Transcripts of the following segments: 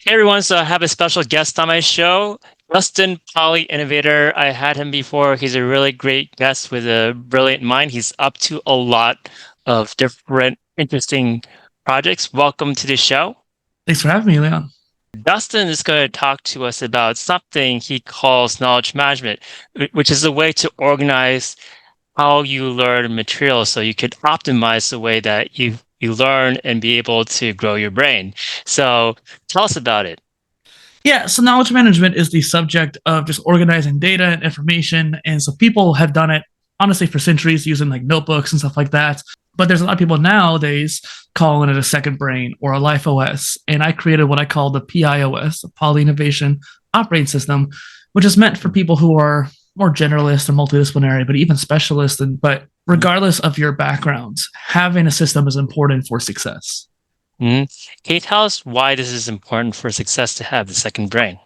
Hey everyone, so I have a special guest on my show, Dustin, PolyInnovator. I had him before. He's a really great guest with a brilliant mind. He's up to a lot of different interesting projects. Welcome to the show. Thanks for having me, Leon. Dustin is going to talk to us about something he calls knowledge management, which is a way to organize how you learn material so you could optimize the way that you learn and be able to grow your brain. So tell us about it. Yeah, so knowledge management is the subject of just organizing data and information. And so people have done it, honestly, for centuries using like notebooks and stuff like that. But there's a lot of people nowadays calling it a second brain or a life OS. And I created what I call the PIOS, the Poly Innovation Operating System, which is meant for people who are more generalist or multidisciplinary, but even specialist. But regardless of your background, having a system is important for success. Can you tell us why this is important for success to have the second brain?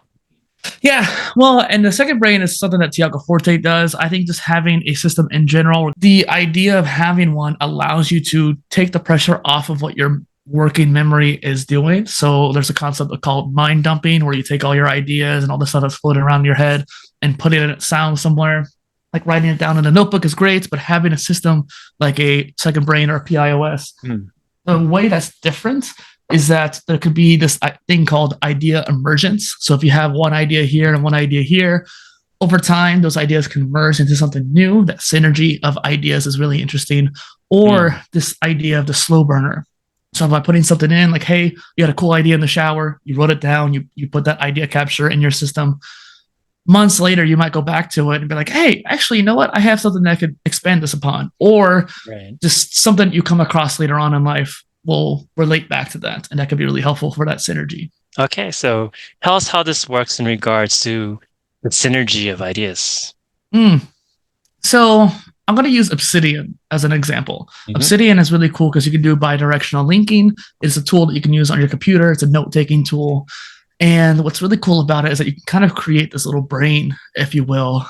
Yeah, well, and the second brain is something that Tiago Forte does. I think just having a system in general, the idea of having one allows you to take the pressure off of what your working memory is doing. So there's a concept called mind dumping, where you take all your ideas and all the stuff that's floating around in your head and put it in its sound somewhere. Like writing it down in a notebook is great, but having a system like a second brain or a PIOS, the way that's different is that there could be this thing called idea emergence. So if you have one idea here and one idea here, over time, those ideas can merge into something new. That synergy of ideas is really interesting. Or this idea of the slow burner. So by putting something in, like, hey, you had a cool idea in the shower, you wrote it down, you put that idea capture in your system. Months later, you might go back to it and be like, hey, actually, you know what? I have something that I could expand this upon. Or just something you come across later on in life will relate back to that. And that could be really helpful for that synergy. Okay, so tell us how this works in regards to the synergy of ideas. So I'm going to use Obsidian as an example. Obsidian is really cool because you can do bidirectional linking. It's a tool that you can use on your computer. It's a note-taking tool. And what's really cool about it is that you can kind of create this little brain, if you will,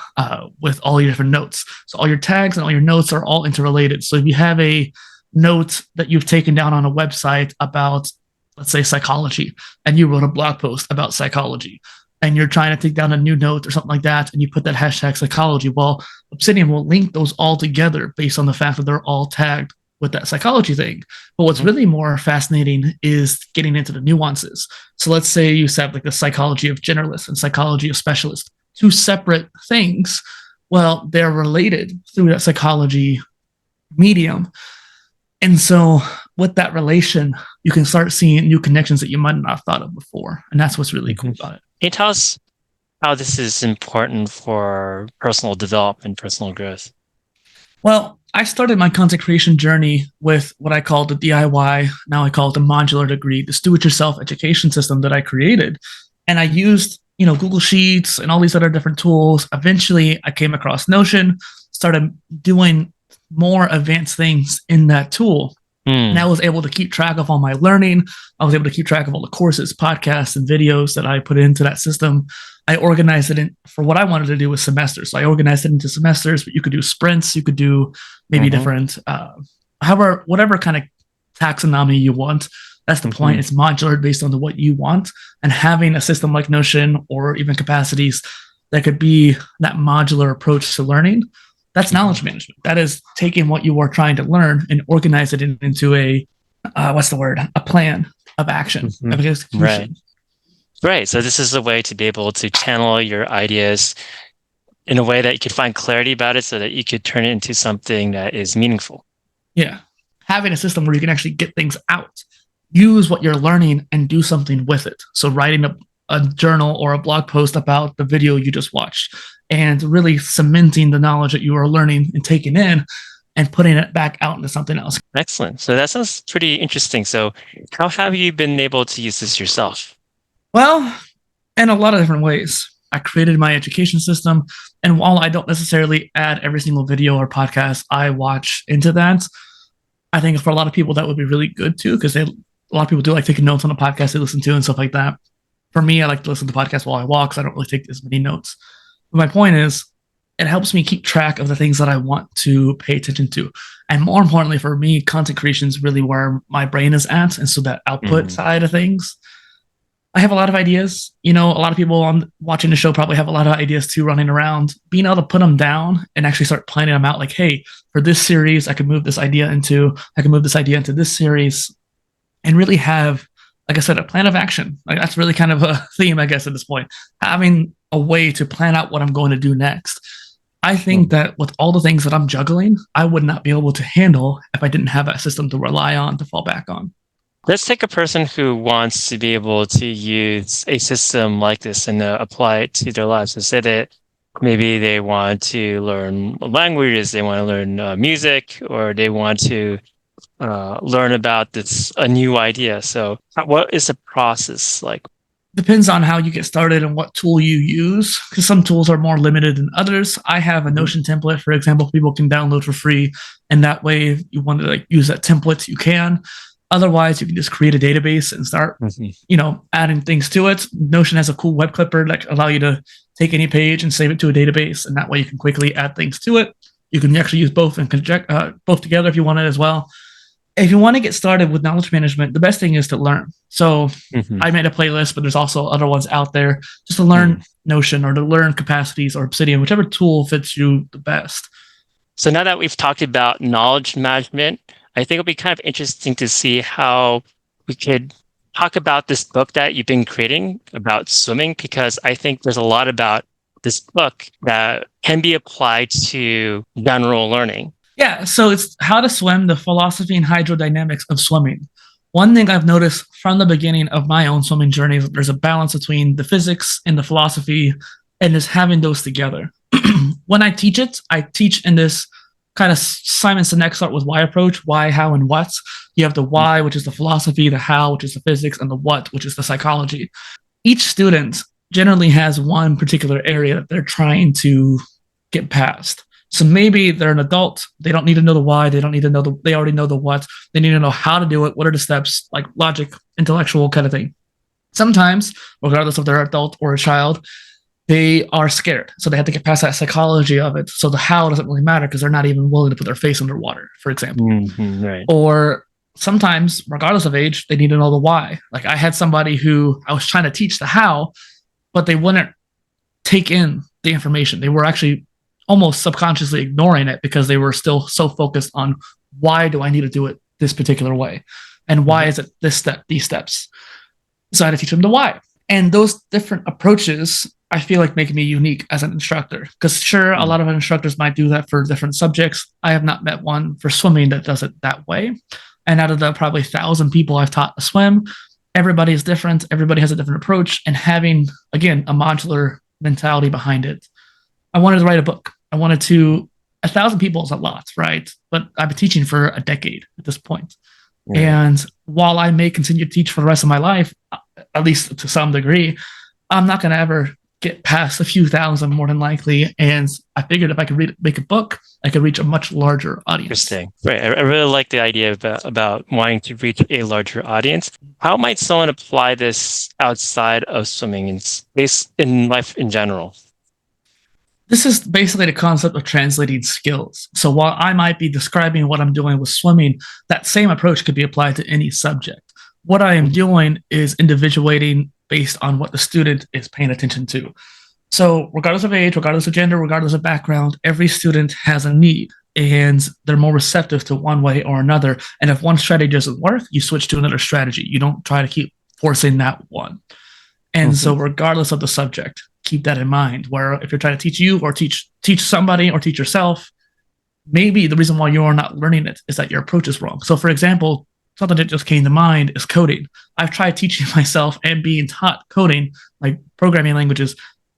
with all your different notes. So all your tags and all your notes are all interrelated. So if you have a note that you've taken down on a website about, let's say, psychology, and you wrote a blog post about psychology, and you're trying to take down a new note or something like that, and you put that hashtag psychology, well, Obsidian will link those all together based on the fact that they're all tagged with that psychology thing. But what's really more fascinating is getting into the nuances. So let's say you have like the psychology of generalists and psychology of specialists, two separate things. Well, they're related through that psychology medium. And so with that relation, you can start seeing new connections that you might not have thought of before. And that's what's really cool about it. Can you tell us how this is important for personal development, personal growth? Well, I started my content creation journey with what I call the DIY. Now I call it the modular degree, this do-it-yourself education system that I created. And I used, Google Sheets and all these other different tools. Eventually, I came across Notion, started doing more advanced things in that tool. And I was able to keep track of all my learning. I was able to keep track of all the courses, podcasts, and videos that I put into that system. I organized it for what I wanted to do with semesters. So I organized it into semesters, but you could do sprints. You could do maybe different, whatever kind of taxonomy you want. That's the point. It's modular based on what you want. And having a system like Notion or even Capacities that could be that modular approach to learning, that's knowledge management. That is taking what you are trying to learn and organize it into a plan of action, of execution. Right. So this is a way to be able to channel your ideas in a way that you could find clarity about it so that you could turn it into something that is meaningful. Yeah. Having a system where you can actually get things out, use what you're learning and do something with it. So writing a journal or a blog post about the video you just watched and really cementing the knowledge that you are learning and taking in and putting it back out into something else. Excellent. So that sounds pretty interesting. So how have you been able to use this yourself? Well, in a lot of different ways. I created my education system. And while I don't necessarily add every single video or podcast I watch into that, I think for a lot of people that would be really good too, because a lot of people do like taking notes on the podcast they listen to and stuff like that. For me, I like to listen to podcasts while I walk, so I don't really take as many notes. But my point is, it helps me keep track of the things that I want to pay attention to. And more importantly for me, content creation is really where my brain is at. And so that output side of things, I have a lot of ideas. A lot of people on watching the show probably have a lot of ideas too running around. Being able to put them down and actually start planning them out, like, hey, for this series, I can move this idea into this series, and really have, like I said, a plan of action. Like that's really kind of a theme, I guess, at this point. Having a way to plan out what I'm going to do next. I think that with all the things that I'm juggling, I would not be able to handle if I didn't have a system to rely on, to fall back on. Let's take a person who wants to be able to use a system like this and apply it to their lives. So say that maybe they want to learn languages, they want to learn music, or they want to learn about a new idea. So what is the process like? Depends on how you get started and what tool you use, because some tools are more limited than others. I have a Notion template, for example, people can download for free, and that way, if you want to use that template, you can. Otherwise, you can just create a database and start, adding things to it. Notion has a cool web clipper that allow you to take any page and save it to a database, and that way you can quickly add things to it. You can actually use both and both together if you want it as well. If you want to get started with knowledge management, the best thing is to learn. So I made a playlist, but there's also other ones out there just to learn Notion or to learn Capacities or Obsidian, whichever tool fits you the best. So now that we've talked about knowledge management, I think it'll be kind of interesting to see how we could talk about this book that you've been creating about swimming, because I think there's a lot about this book that can be applied to general learning. Yeah, so it's How to Swim, the Philosophy and Hydrodynamics of Swimming. One thing I've noticed from the beginning of my own swimming journey is that there's a balance between the physics and the philosophy and just having those together. When I teach in this kind of Simon Sinek start with why approach: why, how, and what. You have the why, which is the philosophy, the how, which is the physics, and the what, which is the psychology. Each student generally has one particular area that they're trying to get past. So maybe they're an adult. They don't need to know the why. They don't need to know they already know the what. They need to know how to do it. What are the steps, like logic, intellectual kind of thing. Sometimes, regardless if they're an adult or a child, they are scared. So they have to get past that psychology of it. So the how doesn't really matter because they're not even willing to put their face underwater, for example. Right. Or sometimes, regardless of age, they need to know the why. Like I had somebody who I was trying to teach the how, but they wouldn't take in the information. They were actually almost subconsciously ignoring it because they were still so focused on why do I need to do it this particular way? And why is it this step, these steps? So I had to teach them the why. And those different approaches, I feel like, make me unique as an instructor. Because sure, a lot of instructors might do that for different subjects. I have not met one for swimming that does it that way. And out of the probably 1,000 people I've taught to swim, everybody is different. Everybody has a different approach. And having, again, a modular mentality behind it. I wanted to write a book. I wanted to, 1,000 people is a lot, right? But I've been teaching for a decade at this point. And while I may continue to teach for the rest of my life, at least to some degree, I'm not going to ever get past a few thousand more than likely. And I figured if I could make a book, I could reach a much larger audience. Interesting. Right. I really like the idea about wanting to reach a larger audience. How might someone apply this outside of swimming in life in general? This is basically the concept of translating skills. So while I might be describing what I'm doing with swimming, that same approach could be applied to any subject. What I am doing is individuating based on what the student is paying attention to. So regardless of age, regardless of gender, regardless of background, every student has a need and they're more receptive to one way or another. And if one strategy doesn't work, you switch to another strategy. You don't try to keep forcing that one. And so regardless of the subject, keep that in mind, where if you're trying to teach you or teach somebody or teach yourself, maybe the reason why you are not learning it is that your approach is wrong. So for example, something that just came to mind is coding. I've tried teaching myself and being taught coding, like programming languages,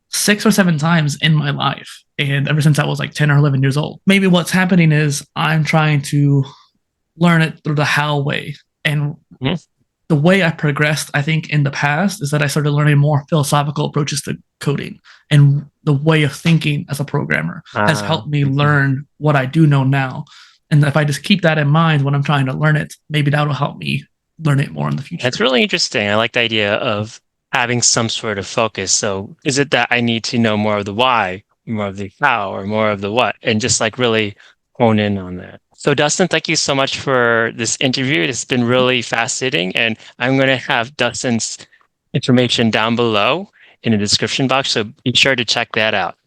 6 or 7 times in my life. And ever since I was like 10 or 11 years old, maybe what's happening is I'm trying to learn it through the how way. And the way I progressed, I think, in the past is that I started learning more philosophical approaches to coding, and the way of thinking as a programmer has helped me learn what I do know now. And if I just keep that in mind when I'm trying to learn it, maybe that'll help me learn it more in the future. That's really interesting. I like the idea of having some sort of focus. So is it that I need to know more of the why, more of the how, or more of the what, and just like really hone in on that? So Dustin, thank you so much for this interview. It's been really fascinating, and I'm going to have Dustin's information down below in the description box. So be sure to check that out.